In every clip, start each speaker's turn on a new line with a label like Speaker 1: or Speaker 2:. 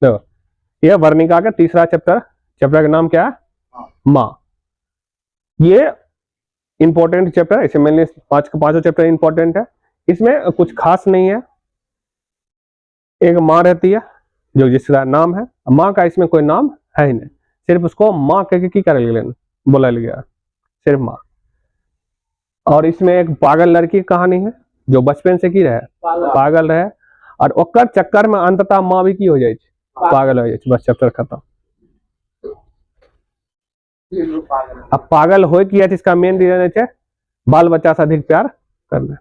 Speaker 1: देखो ये वर्णिका का तीसरा चैप्टर का नाम क्या है? माँ। ये इंपॉर्टेंट चैप्टर, इसे मेनली पांचों चैप्टर इंपॉर्टेंट है। इसमें कुछ खास नहीं है। एक माँ रहती है जो जिसका नाम है, माँ का इसमें कोई नाम है ही नहीं, सिर्फ उसको माँ कह के कर लेना बोला गया, सिर्फ माँ। और इसमें एक पागल लड़की की कहानी है जो बचपन से की रहे पागल रहे, और ओकर चक्कर में अंततः माँ भी की हो जाए पागल हो जाए, बस चैप्टर खत्म। अब पागल हो किया इसका मेन रीजन है बाल बच्चा से अधिक प्यार करना,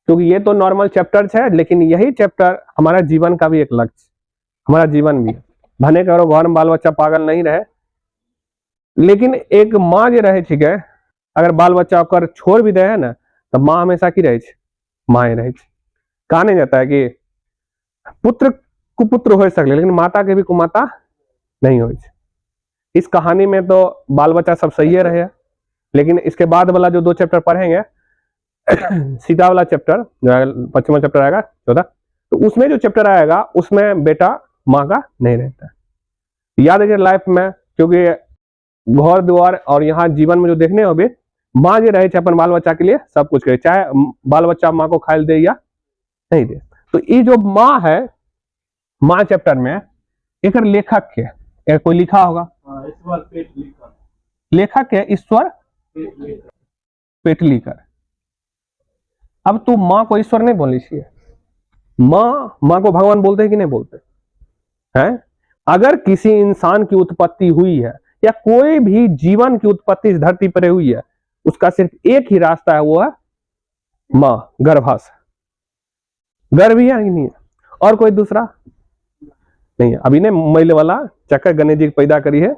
Speaker 1: क्योंकि ये तो नॉर्मल चैप्टर्स है, लेकिन यही चैप्टर हमारा जीवन का भी एक लक्ष्य, हमारा जीवन भी है। भने करो घर में बाल बच्चा पागल नहीं रहे, लेकिन एक माँ जो रहे ठीक है, अगर बाल बच्चा कर छोड़ भी दे है ना, तो माँ हमेशा की रहे माँ ही रहे। कहा नहीं जाता है कि पुत्र कुपुत्र हो सकते, लेकिन माता के भी कुमाता नहीं हो। इस कहानी में तो बाल बच्चा सब सही रहे, लेकिन इसके बाद वाला जो 2 चैप्टर पढ़ेंगे सीधा वाला चैप्टर, 25वां चैप्टर आएगा 14, तो उसमें जो चैप्टर आएगा उसमें बेटा माँ का नहीं रहता है। याद रखिए लाइफ में, क्योंकि घर द्वार और यहाँ जीवन में जो देखने हो भी, माँ जो रहे अपन बाल बच्चा के लिए सब कुछ करे, चाहे बाल बच्चा माँ को खाए दे या नहीं दे। तो ये जो माँ है, माँ चैप्टर में एक लेखक के कोई लिखा होगा, लेखक है ईश्वर पेटलीकर। अब तू माँ को ईश्वर नहीं बोली चाहिए, माँ को भगवान बोलते हैं कि नहीं बोलते हैं? अगर किसी इंसान की उत्पत्ति हुई है या कोई भी जीवन की उत्पत्ति इस धरती पर हुई है, उसका सिर्फ एक ही रास्ता है, वो है माँ, गर्भाशय। गर्भ ही है नहीं है, और कोई दूसरा नहीं है। अभी ने मैले वाला चक्कर गणेश जी पैदा करी है,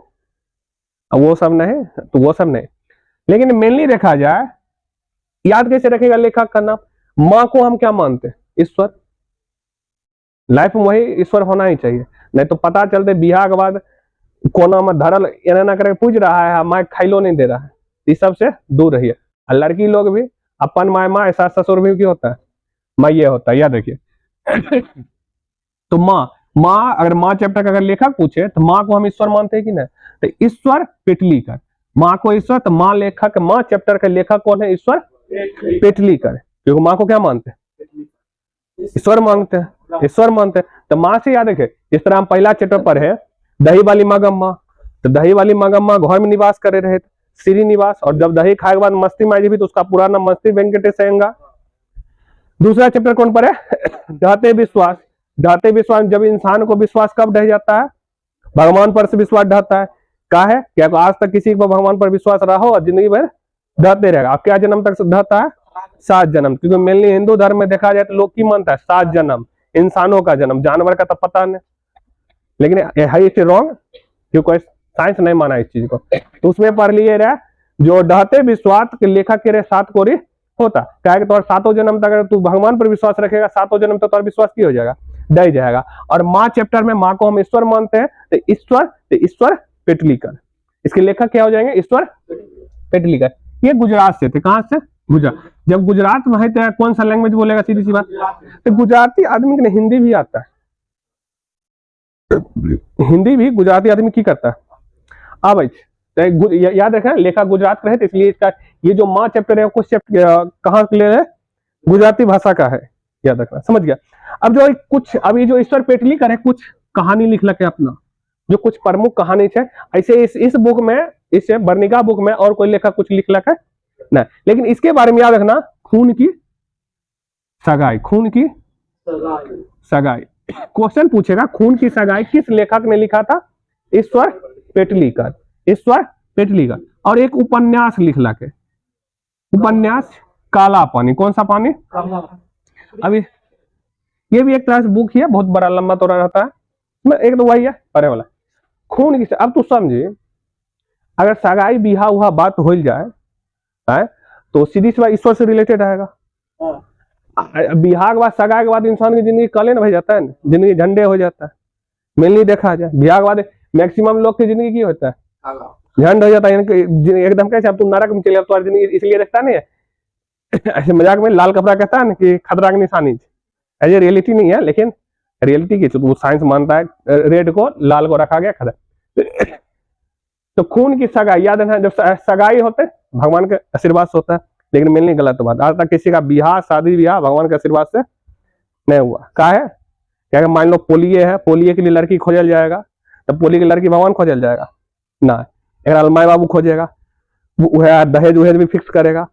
Speaker 1: वो सब नहीं, तो वो सब नहीं। लेकिन मेनली देखा जाए, याद कैसे रखेगा लेखक का नाम? माँ को हम क्या मानते हैं? ईश्वर। लाइफ में वही ईश्वर होना ही चाहिए, नहीं तो पता चलते बिहार के बाद कोना में धरल एना करके पूछ रहा है, माँ खाइलो नहीं दे रहा है। इस सब से दूर रहिए। और लड़की लोग भी अपन माँ ऐसा ससुर भी क्यों होता है, माँ ये होता है, याद रखिए। तो माँ अगर माँ चैप्टर का अगर लेखक पूछे तो माँ को हम ईश्वर मानते हैं कि नहीं? तो ईश्वर पेटलीकर, माँ को ईश्वर, तो माँ लेखक, माँ चैप्टर का लेखक कौन है? ईश्वर पेटलीकर। क्योंकि माँ को क्या मानते हैं? ईश्वर मानते हैं, ईश्वर मानते हैं। तो माँ से याद रखे, इस तरह हम पहला चैप्टर पढ़े दही वाली मागम्मा, तो दही वाली मागम्मा घर में निवास करे रहे श्रीनिवास, और जब दही खाए के बाद मस्ती माई भी, तो उसका पूरा नाम मस्ती वेंकटेश अयंगार। दूसरा चैप्टर कौन पढ़े? ढहते विश्वास। ढहते विश्वास, जब इंसान को विश्वास कब ढह जाता है? भगवान पर से विश्वास ढहता है। क्या है? क्या आज तक किसी को भगवान पर विश्वास रहा हो? जिंदगी भर ढहते रहेगा। अब क्या जन्म तक ढहता है? 7 जन्म। क्योंकि मेनली हिंदू धर्म में देखा जाए तो लोग की मानता है 7 जन्म, इंसानों का जन्म, जानवर का तो पता नहीं, लेकिन है इसे रॉन्ग, क्योंकि साइंस नहीं माना इस चीज को। तो उसमें पढ़ लिए रहा जो ढहते विश्वास के लेखक के 7 कोरी होता है, तो 7 जन्म तक अगर तू भगवान पर विश्वास रखेगा, 7 जन्म तक तो विश्वास की हो जाएगा, डर जाएगा। और माँ चैप्टर में माँ को हम ईश्वर मानते हैं, तो ईश्वर पेटलीकर, इसके लेखक क्या हो जाएंगे? ईश्वर पेटलीकर। ये गुजरात से थे। कहां से? गुजरात। जब गुजरात में है तो कौन सा लैंग्वेज बोलेगा? सीधी सी बात, तो गुजराती आदमी के हिंदी भी आता है, हिंदी भी गुजराती आदमी की करता है। अब तो याद रखें लेखक गुजरात का है, तो इसलिए इसका ये जो माँ चैप्टर है कुछ चैप्टर कहाँ के लिए है? गुजराती भाषा का है, याद रखना, समझ गया। अब जो कुछ अभी जो ईश्वर पेटलीकर है कुछ कहानी लिख लगे अपना, जो कुछ प्रमुख कहानी है ऐसे इस बुक में, इस वर्णिका बुक में और कोई लेखक कुछ लिख लगा ना, लेकिन इसके बारे में याद रखना, खून की सगाई, खून की सगाई क्वेश्चन पूछेगा, खून की सगाई किस लेखक ने लिखा था? ईश्वर पेटलीकर, ईश्वर पेटलीकर। और एक उपन्यास लिख लगे, उपन्यास काला पानी। कौन सा पानी? अभी ये भी एक तरह से बुक ही है, बहुत बड़ा लंबा तो रहता है, एक तो वही है पढ़े वाला, खून की। अब तू समझे, अगर सगाई बिहा हुआ बात हो जाए है, तो सीधी सी बात ईश्वर से रिलेटेड आएगा। बिहार के बाद सगाई के बाद इंसान की जिंदगी कले न हो जाता है, जिंदगी झंडे हो जाता है। मेनली देखा जाए बिहार के बाद मैक्सिमम लोग की जिंदगी की होता है, झंड हो जाता है, एकदम कैसे अब तुम नरक में चले, तुम्हारी जिंदगी इसलिए देखता नहीं है ऐसे मजाक में लाल कपड़ा कहता है ना कि खतरा की निशानी, ऐसे रियलिटी नहीं है, लेकिन रियलिटी की, तो साइंस मानता है रेड को लाल को रखा गया खड़ा। तो खून की सगाई याद है, जब सगाई होते भगवान के आशीर्वाद से होता है, लेकिन मिलनी गलत बात। आज तक किसी का बियाह शादी ब्याह भगवान के आशीर्वाद से नहीं हुआ। का है क्या, मान लो पोलिये है, पोलिये के लिए लड़की खोजल जाएगा, तो पोलिये की लड़की भगवान खोजल जाएगा ना, एक माई बाबू खोजेगा, वो दहेज वहेज भी फिक्स करेगा,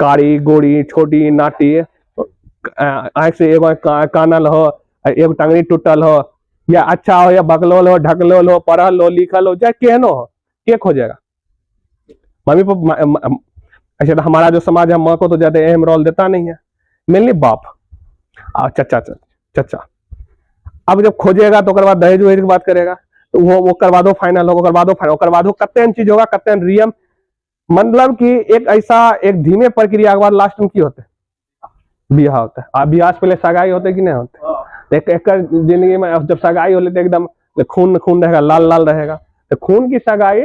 Speaker 1: कारी गोरी छोटी नाटी, आंख से एगो कानल हो, एगो टंगड़ी टूटल हो, या अच्छा हो या बकलोल हो, ढकलोल हो, पढ़ल हो लिखल हो, चाहे केहनो हो, के खोजेगा? Mummy papa. अच्छा, तो हमारा जो समाज है माँ को तो ज्यादा अहम रोल देता नहीं है, मिलनी बाप चचा चचा। अब जब खोजेगा तो बाद दहेज वहेज की बात करेगा, तो वो करवा दो फाइनल हो, करवा दो फाइनल, करवा दो, कत्ते चीज होगा, कत्ते रियम, मतलब कि एक ऐसा एक धीमे प्रक्रिया के बाद लास्ट में की होते बियाह होता है। अब बियाह से पहले सगाई होते कि नहीं होते? एक जिंदगी में जब सगाई हो लेते एकदम खून खून रहेगा, लाल लाल रहेगा। तो खून की सगाई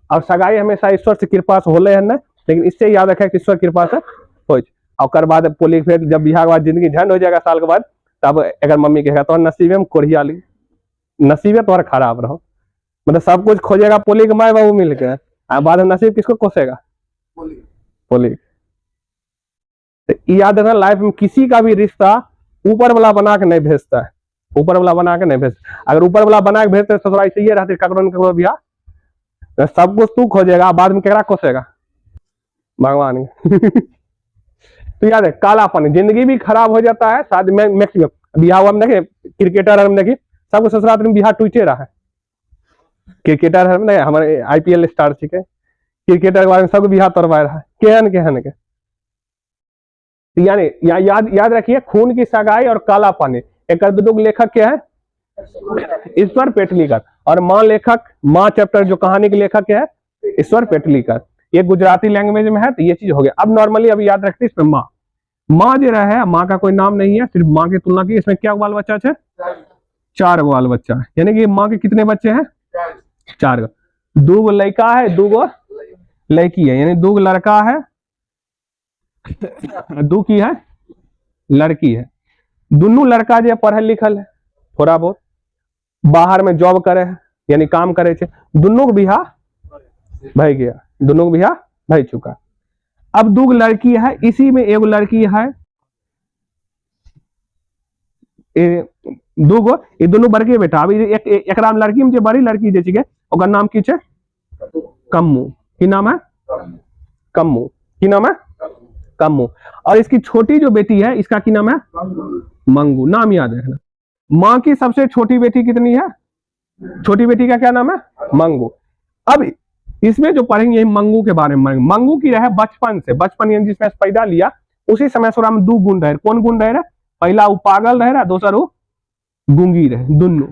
Speaker 1: और सगाई हमेशा ईश्वर से कृपा से होले है ना, लेकिन इससे याद रखे कि ईश्वर कृपा से हो। और बाद पोली फिर जब बियाह के बाद जिंदगी झंड हो जाएगा साल के बाद, तब अगर मम्मी कहेगा तो नसीबे में कोढ़िया ली, नसीबे तुम्हारा खराब रहो, मतलब सब कुछ खोजेगा पोली के माए बाबू मिल के, बाद में नसीब किसको कोसेगा? पोली। तो याद रखना, लाइफ में किसी का भी रिश्ता ऊपर वाला बना के नहीं भेजता है, ऊपर वाला बना के नहीं भेजता। अगर ऊपर वाला बना के भेजते तो थोड़ा ऐसे रहते ककड़ो बियाह, तो सब कुछ तू खोजेगा, बाद में केकरा कोसेगा? भगवान। तो याद है काला पानी, जिंदगी भी खराब हो जाता है शादी में मैक्सिमम। बिहार हुआ देखे क्रिकेटर में देखिए सबको ससुराल में बिहार टूटे रहा है, क्रिकेटर है हमारे IPL स्टार ठीक है, क्रिकेटर के बारे में सबको बिहार तोड़वा रहा है, केहन केहन के। यानी याद रखिए, खून की सगाई और काला पानी, एक दो लेखक क्या है? ईश्वर पेटलीकर। और माँ लेखक, माँ चैप्टर जो कहानी के लेखक क्या है? ईश्वर पेटलीकर। ये गुजराती लैंग्वेज में है, तो ये चीज हो गया। अब नॉर्मली अभी याद रखते इसमें माँ, माँ जो है माँ का कोई नाम नहीं है, सिर्फ माँ की तुलना की। इसमें क्या बाल बच्चा है? 4 बाल बच्चा है। यानी कि माँ के कितने बच्चे हैं? 4 गो। 2 गो लड़का है, 2 गो लड़की है, यानी 2 गो लड़का है, 2 की है लड़की है। दोनों लड़का जो पढ़ल लिखल है, थोड़ा बहुत बाहर में जॉब करे है, यानी काम करे छे। दोनों को बियाह भई गया, दोनों को बियाह भई चुका। अब 2 लड़की है, इसी में एगो लड़की है, 2 गो, ये दोनों बड़के बेटा। अभी एक लड़की में जो बड़ी लड़की जे छिके ओकर नाम की छे? कम्मू। की नाम है? कम्मू। की नाम है? कम्मू। और इसकी छोटी जो बेटी है इसका की नाम है? मंगू। नाम याद रखना। माँ की सबसे छोटी बेटी कितनी है? छोटी बेटी का क्या नाम है? मंगू। अब इसमें जो पढ़ेंगे यही मंगू के बारे में। मंगू की रहे बचपन से, बचपन यानी जिसमें पैदा लिया उसी समय से में 2 गुण रहे। कौन गुण रहे? पहला वो पागल रहे, दूसरा वो गूंगी रहे। दोनों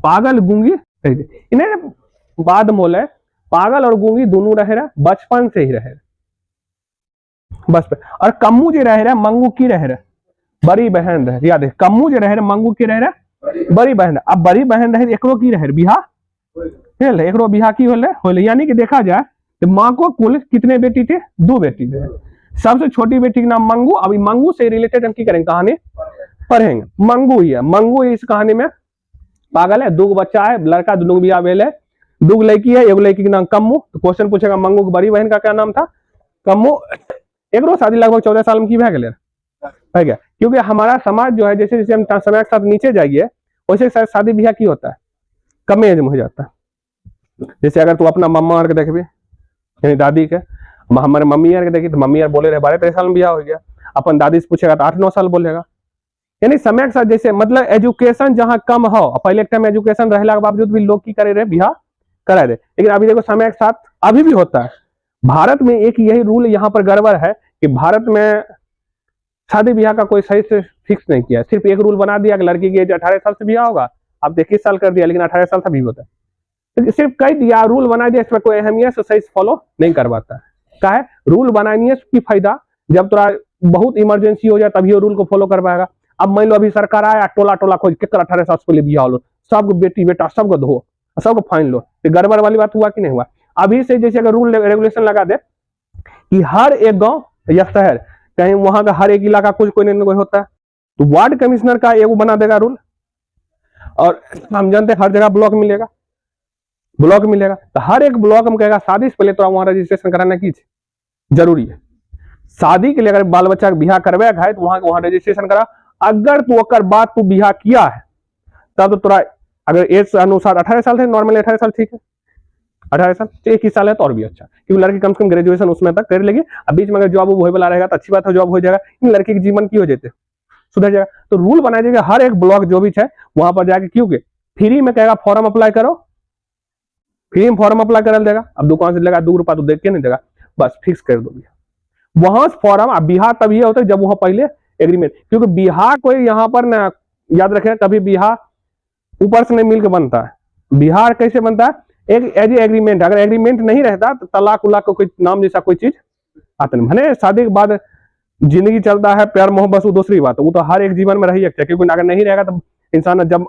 Speaker 1: पागल गूंगी इन्हें बाद मोले पागल और गूंगी दोनों रहे बचपन से ही रहे बस। और कम्मू जो रहे मंगू की रहे बड़ी बहन रहे। याद है, कम्मू जो रहे मंगू की रहे बड़ी बहन। अब बड़ी बहन रहे एकरो की रहे बिहा, एकरो बिहा की होले। यानी कि देखा जाए तो माँ को कुल कितने बेटी थे? 2 बेटी थे। सबसे छोटी बेटी का नाम मंगू। अभी मंगू से रिलेटेड हम की करेंगे, कहानी पढ़ेंगे। मंगू ही है, मंगू इस कहानी में पागल है, 2 बच्चा है, लड़का, दोनों बियाह भेल है, 2 लड़की है, एगो लड़की का नाम कम्मू। तो क्वेश्चन पूछेगा मंगू की बड़ी बहन का क्या नाम था? कम्मू। एकरो शादी लगभग 14 साल में की भै गेलै है क्या? क्योंकि हमारा समाज जो है जैसे जैसे हम समय के साथ नीचे जाइए वैसे शादी ब्याह की होता है कम एज में हो जाता है। जैसे अगर तू अपना मम्मा आर के देखबे, यानी दादी के, हमारे मम्मी आर के देखी तो मम्मी आर बोले रहे 12-13 साल में ब्याह हो गया। अपन दादी से पूछेगा तो 8-9 साल बोलेगा। यानी समय के साथ जैसे मतलब एजुकेशन जहां कम हो, पहले एक टाइम एजुकेशन रहने के बावजूद भी लोग की करे रहे बियाह करा रहे, लेकिन अभी देखो समय के साथ अभी भी होता है। भारत में एक यही रूल यहाँ पर गड़बड़ है कि भारत में शादी ब्याह का कोई सही से फिक्स नहीं किया। सिर्फ एक रूल बना दिया कि लड़की की एज 18 साल से ब्याह होगा, अब 21 साल कर दिया, लेकिन 18 साल तभी होता है। तो सिर्फ कह दिया, रूल बना दिया, इसमें कोई अहमियत से सही से फॉलो नहीं करवाता है। क्या है रूल बनानी है की फायदा? जब थोड़ा बहुत इमरजेंसी हो जाए तभी वो रूल को फॉलो करवाएगा। अब मान लो अभी सरकार आया टोला टोला खोज के 18 साल से पहले ब्याह लो, सबको बेटी बेटा सबको धो, सबको फाइन लो, तो गड़बड़ वाली बात हुआ कि नहीं हुआ? अभी से जैसे अगर रूल रेगुलेशन लगा दे कि हर एक गांव या शहर कहीं वहां का हर एक इलाका कुछ कोई न कोई होता है, तो वार्ड कमिश्नर का एगो बना देगा रूल और हम जानते हैं हर जगह ब्लॉक मिलेगा, ब्लॉक मिलेगा, तो हर एक ब्लॉक में कहेगा शादी से पहले तो वहां रजिस्ट्रेशन कराना की जरूरी है। शादी के लिए अगर बाल बच्चा के बिहार करवे है तो वहां रजिस्ट्रेशन करा। अगर तू ओकर बाद तू बिहार किया है तब तो तोरा अगर एज अनुसार 18 साल थे, नॉर्मली 18 साल ठीक है, 18 साल 21 साल है तो और भी अच्छा, क्योंकि लड़की कम से कम ग्रेजुएशन उसमें तक कर लेगी। अब बीच में अगर जॉब हो वाला रहेगा तो अच्छी बात है, जॉब हो जाएगा, इन लड़की के जीवन की हो जाते सुधर जाएगा। तो रूल बनाया जाएगा हर एक ब्लॉक जो भी है वहां पर जाके, क्योंकि फ्री में कहेगा फॉर्म अप्लाई करो, फ्री में फॉर्म अप्लाई कर देगा। अब दुकान से लेगा 2 रुपया तो देख के नहीं देगा, बस फिक्स कर दो वहां से फॉर्म। अब बिहार तभी होता है जब वहां पहले एग्रीमेंट, क्योंकि बिहार कोई यहाँ पर ना याद रखे कभी बिहार ऊपर से नहीं मिलकर बनता है। बिहार कैसे बनता है, एक एज एग्रीमेंट, अगर एग्रीमेंट नहीं रहता तो तलाक उलाक कोई नाम जैसा कोई चीज आता नहीं। भले शादी के बाद जिंदगी चलता है, प्यार मोहब्बत वो दूसरी बात है, वो तो हर एक जीवन में रही है, क्योंकि अगर नहीं रहेगा तो इंसान जब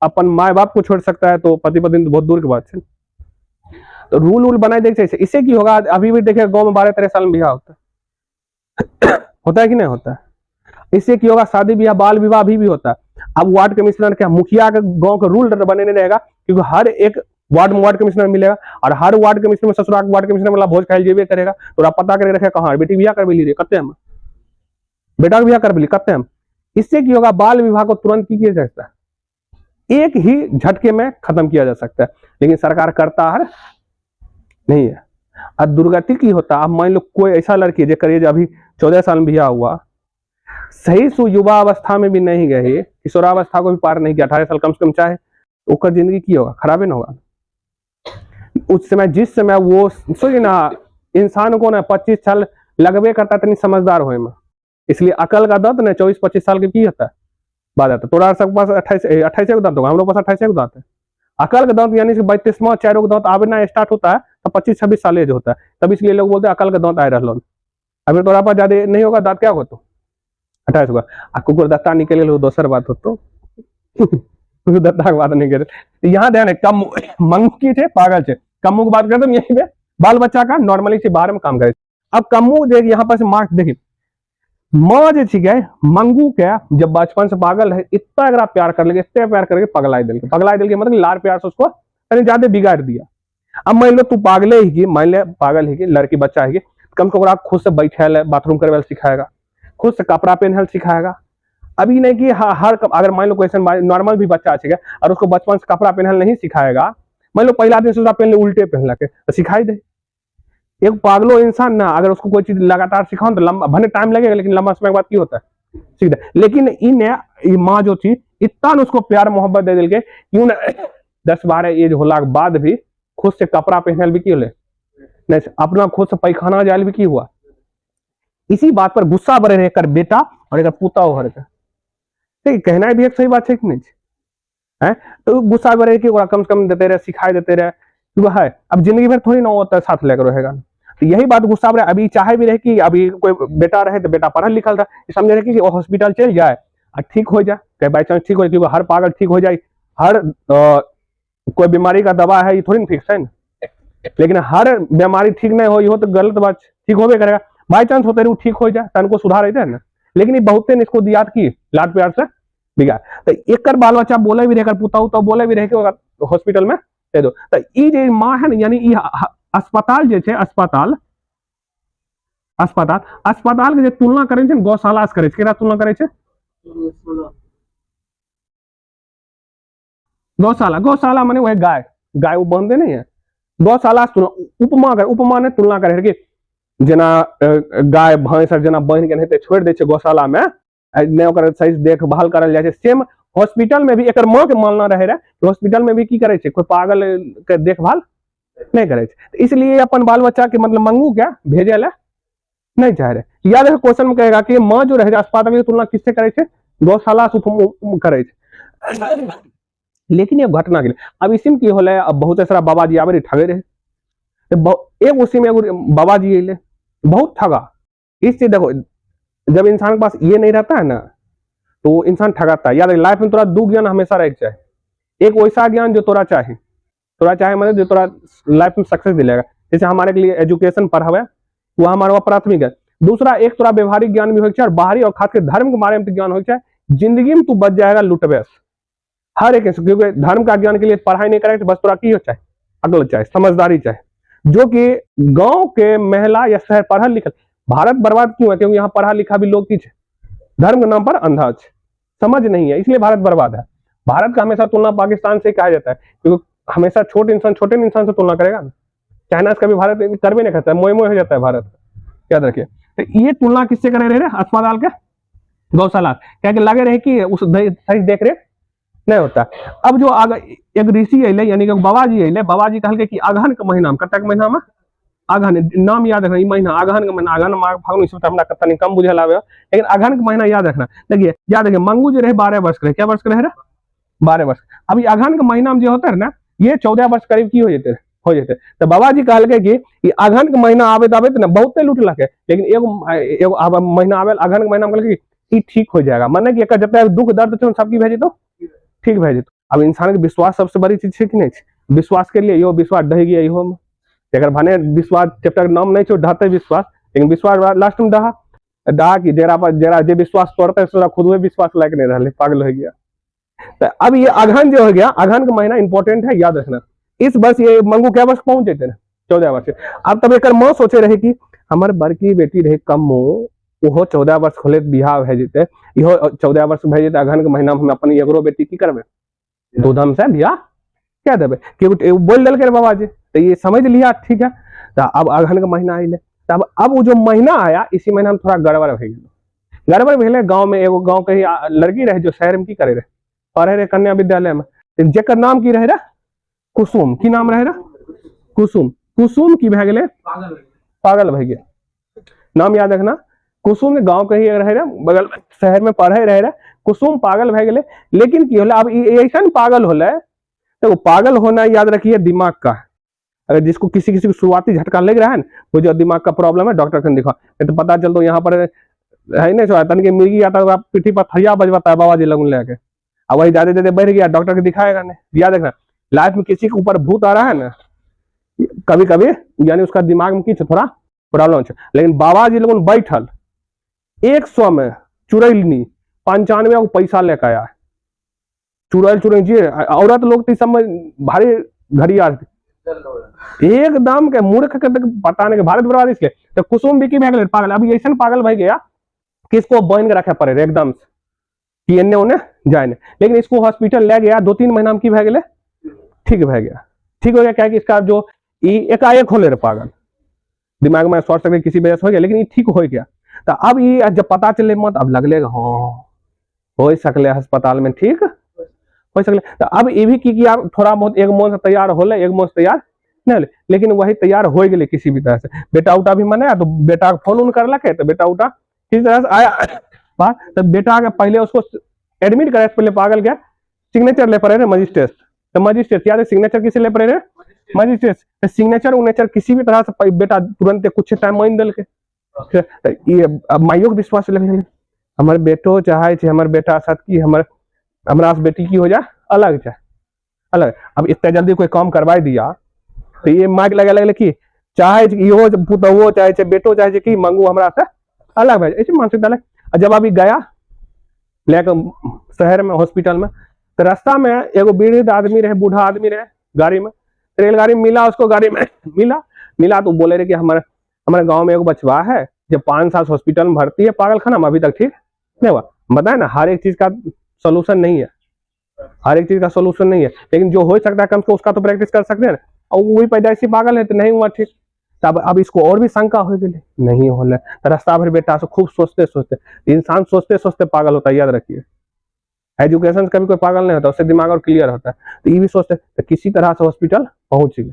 Speaker 1: अपन माए बाप को छोड़ सकता है तो पति पत्नी तो बहुत दूर की बात है। तो रूल वूल बनाए देख चाहिए। इससे की होगा, अभी भी देखिए गाँव में 12-13 साल में बिहार होता है होता है कि नहीं होता है। इससे की होगा शादी ब्याह बाल विवाह भी होता है। अब वार्ड कमिश्नर क्या मुखिया का गांव का रूल बने नहीं रहेगा, क्योंकि हर एक वार्ड में वार्ड कमिश्नर मिलेगा, और हर वार्ड कमिश्नर में ससुराल वार्ड कमिश्नर वाला भोज खाई जेबे करेगा। तो आप पता करके रखे कहाँ बेटी ब्याह कर भी ली कत्ते हम, बेटा ब्याह कर भी कत्ते हम। इससे की होगा बाल विवाह को तुरंत किया जा सकता है, एक ही झटके में खत्म किया जा सकता है, लेकिन सरकार करता है नहीं है। अब दुर्गति की होता, अब मान लो कोई ऐसा लड़की है जो अभी 14 साल में ब्याह हुआ, सही सु युवा अवस्था में भी नहीं गए, किशोरावस्था को भी पार नहीं किया, 18 साल कम से कम चाहे, उसका जिंदगी की होगा, खराब ही ना होगा। उस समय जिस समय वो सोचिए ना, इंसान को ना 25 साल लगवे करता इतनी समझदार हो में, इसलिए अकल का दांत ना 24-25 साल के होता है बात आता है। तोड़ा सबके पास 28 दांत होगा, हम लोग पास 28 दांत है। अकल का दांत यानी 32वां 4 दांत आना स्टार्ट होता है तो 25-26 साल एज होता है, तब इसलिए लोग बोलते हैं अकल का दांत आ रहा। अगर तोड़ा पास ज्यादा नहीं होगा दांत क्या होगा, 28 होगा। कुकुर दत्ता निकले लो दोसर बात हो तो दत्ता की बात नहीं करे। यहाँ ध्यान है, कम मंगू की थे पागल थे, कम्मू की बात करते यहीं पे बाल बच्चा का नॉर्मली से बाहर में काम करे। अब कम्मू देख यहाँ पर मार्क्स देखिए, माँ जो ठीक है मंगू क्या जब बचपन से पागल है, इतना अगर आप प्यार कर लेंगे, इतने प्यार करके पगलाई दिल के मतलब लार प्यार से उसको ज्यादा बिगाड़ दिया। अब मान लो तू पागले ही की, मान ले पागल है कि लड़की बच्चा है कि कम से कम आप खुद से बैठे बाथरूम करे सिखाएगा, खुद से कपड़ा पहन सिखाएगा। अभी नहीं कि हर अगर मान लो क्वेश्चन नॉर्मल भी बच्चा है और उसको बचपन से कपड़ा पहनल नहीं सिखाएगा, मान लो पहला दिन से पहन ले उल्टे पहन के तो सिखाई दे। एक पागलो इंसान ना अगर उसको कोई चीज लगातार सिखाओ तो लंबा भले टाइम लगेगा, लेकिन लंबा समय के बाद की होता है सीख दे। लेकिन इन माँ जो थी इतना उसको प्यार मोहब्बत दे दिल के, क्यों ना 10-12 एज होला के बाद भी खुद से कपड़ा पहनल भी की होले, नहीं अपना खुद से पैखाना जायल भी की हुआ। इसी बात पर गुस्सा बड़े रहे कर बेटा और एक पुता हो हर ठीक कहना भी एक सही बात है कि नहीं है। तो गुस्सा बड़े कि कम से कम देते रहे, सिखाई देते रहे, है अब जिंदगी भर थोड़ी ना होता है साथ लेकर रहेगा। तो यही बात गुस्सा बड़े अभी चाहे भी रहे कि अभी कोई बेटा रहे तो बेटा पढ़ल लिखल था, समझ रहे कि हॉस्पिटल चल जाए और ठीक हो जाए, कहीं बाई चांस ठीक हो जाए, क्योंकि हर पागल ठीक हो जाए, हर कोई बीमारी का दवा है ये थोड़ी ना फिक्स है ना, लेकिन हर बीमारी ठीक नहीं हो ये हो तो गलत बात, ठीक होबे करेगा। बाई चांस होते रहे ठीक हो जाए तन को सुधार रहता है ना, लेकिन ये बहुत ने इसको दियात की लाड प्यार से बिगाड़। तो एक बाल बच्चा बोले भी रहे पुता उता बोले भी रहे हॉस्पिटल में दे दो। तो ये जो माँ है ना, यानी अस्पताल जो अस्पताल अस्पताल अस्पताल के तुलना करे गौशाला से करे, केकरा तुलना करे गौशाला। गौशाला माने वह गाय गाय वो बांधे नहीं है, गौशाला उपमा कर उपमा ने तुलना करे कि जना गाय भैंस जना बांध के छोड़ दे गौशाला में सही देखभाल करल जाए। सेम हॉस्पिटल में भी एक माँ के मानना रहे कि हॉस्पिटल में भी की करे कोई पागल के देखभाल नहीं करे। तो इसलिए अपन बाल बच्चा के मतलब मंगू क्या भेजे ला नहीं चाह रहे। याद है क्वेश्चन में कहेगा कि माँ जो रहे अस्पताल की तुलना किससे करे गौशाला से करे। लेकिन ये घटना के लिए अब इसी में की होले, अब बहुत सारा बाबा जी आवे ठगे रहे, एक उसी में बाबा जी ले बहुत ठगा। इससे देखो जब इंसान के पास ये नहीं रहता है ना तो इंसान ठगाता है। याद है लाइफ में तोरा 2 ज्ञान हमेशा रह चाहे, एक वैसा ज्ञान जो तोरा चाहे मतलब जो तोरा लाइफ में सक्सेस दिलेगा, जैसे हमारे के लिए एजुकेशन पढ़ावे वो हमारा प्राथमिक है। दूसरा एक तोरा व्यवहारिक ज्ञान भी हो चाहे और बाहरी और खासकर धर्म के बारे में ज्ञान हो चाहे, जिंदगी में तू बच जाएगा लुटबेस। हर एक क्योंकि धर्म का ज्ञान के लिए पढ़ाई नहीं करे तो बस तोरा की हो चाहे अकल चाहे समझदारी चाहे, जो कि गांव के महिला या शहर पढ़ल लिखल। भारत बर्बाद क्यों है? क्योंकि यहाँ पढ़ा लिखा भी लोग की धर्म के नाम पर अंधा समझ नहीं है, इसलिए भारत बर्बाद है। भारत का हमेशा तुलना पाकिस्तान से कहा जाता है, क्योंकि हमेशा छोटे इंसान से तुलना करेगा ना। चाइना से कभी भारत कर भी नहीं करता है, मोए मोए हो जाता है भारत, याद रखिए। तो ये तुलना किससे करे रहे अस्पताल के गौशाला, क्या लगे रहे कि उस सही देख रेख नहीं होता। अब जो एक ऋषि अले यानी कि बाबाजी अले, बाबाजी कहल कि अगहन के महीना में, कतक महीना में अगहन, नाम याद रखना, महीना अगहन के महीना, अगहन माघ फागुन इसमें हमरा कतनी कम बुझल आवे, लेकिन अगहन के महीना याद रखना। देखिए याद रखिए, मंगू जो रहे 12 वर्ष के रहे, क्या वर्ष के रहे 12 वर्ष। अभी अगहन के महीना में जो होता है ना, ये 14 वर्ष करीब की हो जाते। तो बाबा जी कहल कि अगहन के महीना आवे ना बहुते लूट लगे, लेकिन एगो महीना आवे अगहन के महीना में ठीक हो जाएगा, माने कि जब दुख दर्द सबकी भेजे तो ठीक भेजे। अब इंसान के विश्वास सबसे बड़ी चीज है कि नहीं, विश्वास के लिए यो विश्वास ढह गया इहो में, अगर भने विश्वास चैप्टर नाम नहीं छो ढहते विश्वास, लेकिन विश्वास लास्ट में डहा कि जरा जे विश्वास तोड़ते है खुद में विश्वास लायक नहीं रहे, पागल हो गया। तो अब ये अगहन जो हो गया, अगहन का महीना इंपॉर्टेंट है, याद रखना। इस वर्ष ये मंगू क्या वर्ष पहुंच जाते ना 14 वर्ष। अब तब एक माँ सोचे रहे कि हमारे बड़की बेटी रहे कम वो 14 वर्ष खोले बिहार भेजते, इहो 14 वर्ष भेजते, अगहन के महीना में हम अपन एगो बेटी की करबे धूमधाम से बिहार क्या देवे, कि बोल दिल के बाबा जी, तो ये समझ लिया ठीक है। तो अब अगहन का महीना आइले, तब अब वो जो महीना आया इसी महीना में थोड़ा गड़बड़ भेले। गाँव में एगो गाँव के लड़की रहे जो शहर में की करे रहे, पढ़े रहे कन्या विद्यालय में, जेकर नाम की रहे कुसुम, की नाम रहे कुसुम की भे गए पागल भे गया, नाम याद रखना। कुसुम गांव के ही रहे बगल शहर में पढ़े रहे, कुसुम पागल भे गए। लेकिन की होला, अब ऐसा पागल होला, तो पागल होना याद रखिए दिमाग का। अगर जिसको किसी को शुरुआती झटका लग रहा है ना, वो जो दिमाग का प्रॉब्लम है डॉक्टर को दिखा, तो पता चल तो यहाँ पर है नहीं तन के मिर्गी आता है पीठी पर थरिया बजवाता है बाबा जी लगन लेके, अब वही ज्यादा बढ़ गया डॉक्टर को दिखाएगा नहीं। याद रखना, लाइफ में किसी के ऊपर भूत आ रहा है ना कभी कभी, यानी उसका दिमाग में किस थोड़ा प्रॉब्लम है। लेकिन बाबा जी लोगन बैठल 100 में चुरैलनी 95 को पैसा लेकर आया, चुरैल जी औरत लोग तो सब में भारी घड़ी आ एकदम के मूर्ख के पता नहीं भारत बर्बाद इसके। तो कुसुम भी की भे पागल, अभी ऐसा पागल भे गया कि इसको बांध के रखे पड़े एकदम से कि एने ओने जाए। लेकिन इसको हॉस्पिटल ले गया, 2-3 महीना में की भे गए ठीक भे गया, ठीक हो गया। क्या कि इसका जो एकाएक होले रे पागल, दिमाग में शॉर्ट सर्किट किसी वजह से हो गया, लेकिन ये ठीक हो गया। तो अब ये जब पता चले मत, अब लगले हाँ हो सकले अस्पताल में ठीक हो सकले। तो अब ये भी की आप थोड़ा बहुत एक मन से तैयार होले, एक मन से तैयार नहीं होले, लेकिन वही तैयार हो गए किसी भी तरह से। बेटा उटा भी मनाया तो बेटा फोन उन कर लगे, तो बेटा उटा किसी तरह से आया बात। तो बेटा के पहले उसको एडमिट करे, पहले पागल के सिग्नेचर ले पड़े मजिस्ट्रेट, तो मजिस्ट्रेट याद है सिग्नेचर किसे ले पड़े मजिस्ट्रेट, सिग्नेचर उनेचर किसी भी तरह से बेटा तुरंत कुछ टाइम मान दिल के। ये माइयो के विश्वास लगे हमारे बेटो चाहे हमारे बेटा साथ की हमारा बेटी की हो जाए अलग चाहे अलग। अब इतना जल्दी कोई काम करवा दिया तो ये माइक लगे कि चाहे पुतवो चाहे बेटो चाहे कि मंगू हमारा से अलग है, ऐसे मानसिक डाले। जब अभी गया लेकर शहर में हॉस्पिटल में, तो रास्ता में एगो वृद्ध आदमी रहे, बूढ़ा आदमी रहे गाड़ी में, रेलगाड़ी मिला उसको, गाड़ी में मिला तो बोले रहे कि हमारे गांव में एगो बचवा है जब 5 साल हॉस्पिटल में भर्ती है पागल खाना में, अभी तक ठीक नहीं हुआ। बताए ना हर एक चीज का सोल्यूशन नहीं है, हर एक चीज का सोल्यूशन नहीं है, लेकिन जो हो सकता है कम से उसका तो प्रैक्टिस कर सकते हैं ना। और वही पैदाइशी पागल है तो नहीं हुआ ठीक, तब अब इसको और भी शंका हो गई नहीं हो रास्ता भर बेटा से खूब सोचते इंसान सोचते पागल होता है, याद रखिए। एजुकेशन कभी कोई पागल नहीं होता, उससे दिमाग और क्लियर होता है। तो ये भी सोचते तो किसी तरह से हॉस्पिटल पहुंच गए।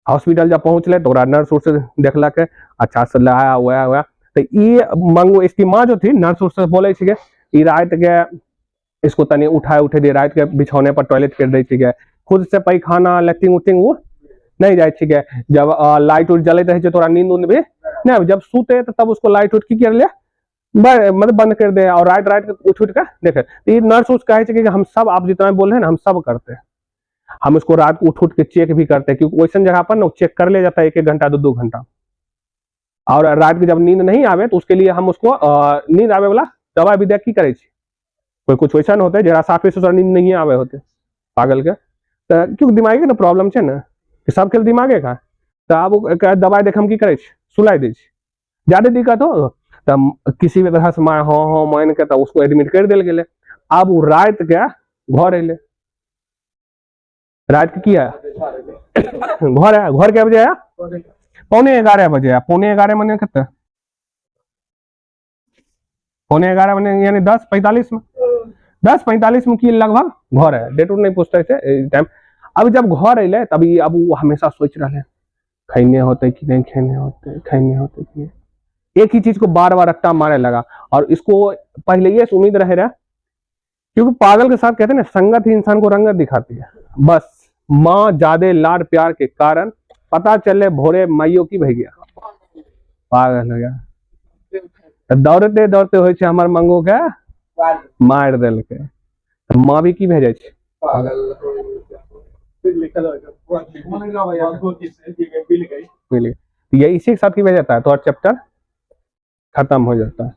Speaker 1: हॉस्पिटल जब पहुंच ले तो नर्स उर्स देखला के अच्छा से लाया हुआ। तो ये मंगू इसकी माँ जो थी नर्स उर्स बोले रात के इसको तनी उठे दे, रात के बिछौने पर टॉयलेट कर दी, खुद से पैखाना लेट्रिन उट्रिन वो नहीं जाए। जब लाइट उट जलते रहे थोड़ा नींद उन्द भी नहीं, जब सूते तो तब उसको लाइट उठ की कर ले मतलब बंद कर दे, और रात उठ के देखे। तो ये नर्स उस कहे कि हम सब आप जितना बोल रहे हैं ना हम सब करते हैं, हम उसको रात को उठ के चेक भी करते हैं, क्योंकि वैसे जगह पर ना चेक कर ले जाता है 1-1 घंटा 2-2 घंटा। और रात की जब नींद नहीं आवे तो उसके लिए हम उसको नींद आवे वाला दवा भी दे की करे। कोई कुछ वैसा होते जरा साफे सुथरा नींद नहीं आवे होते पागल के, तो क्योंकि दिमागे के ना प्रॉब्लम है ना, सब खेल दिमागे का, तो आब दवाई देख हम की करे सुलाई दे, ज्यादा दिक्कत हो तो किसी भी तरह से हाँ हाँ मान के तो उसको एडमिट कर दिल गए। अब वो रात के घर अले, रात के किया घर क्या बजे आया, 11:15 बजे आया, 11:15 मैंने कितना 11:15 मैंने यानी 10:45 में, 10:45 में की लगभग घर है, डेट उट नहीं पूछते थे टाइम। अब जब घर अले तभी अब वो हमेशा सोच रहे खैने होते कि नहीं, खैने होते खैने होते कि नहीं, एक ही चीज को बार बार रट्टा मारने लगा। और इसको पहले ये उम्मीद रहे रहा, क्योंकि पागल के साथ कहते हैं ना संगत ही इंसान को रंगत दिखाती है। बस माँ ज्यादा लाड प्यार के कारण पता चले भोरे माइयों की भैया पागल हो गया, दौड़ते दौड़ते हो हमार मंगो के मार दिल के, माँ भी की भेजे ये इसी के साथ की भेज जाता है तो चैप्टर खत्म हो जाता है।